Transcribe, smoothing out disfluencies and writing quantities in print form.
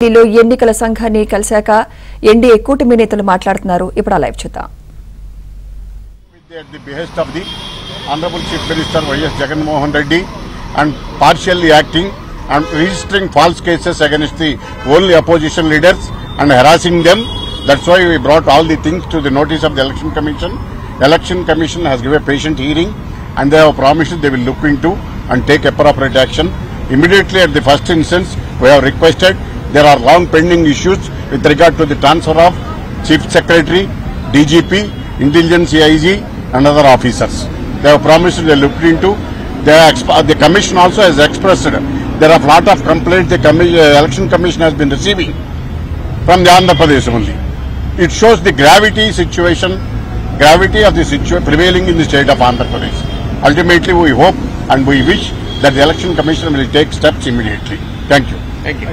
ఢిల్లీలో ఎన్నికల సంఘాన్ని కలిశాక ఎన్డీఏ కూటమి నేతలు మాట్లాడుతున్నారు. ఇప్పుడు ఆ లైవ్ చూద్దాం. At the behest of the Honorable Chief Minister Y.S. Jagan Mohan Reddy and partially acting and registering false cases against the only opposition leaders and harassing them. That's why we brought all the things to the notice of the Election Commission. Election Commission has given a patient hearing and they have promised they will look into and take appropriate action. Immediately at the first instance, we have requested. There are long pending issues with regard to the transfer of Chief Secretary, DGP, Intelligence CIG and other officers. They have promised they looked into. The Commission also has expressed there are a lot of complaints the Election Commission has been receiving from the Andhra Pradesh only. It shows the gravity of the situation prevailing in the state of Andhra Pradesh. Ultimately, we hope and we wish that the Election Commission will take steps immediately. Thank you. Thank you.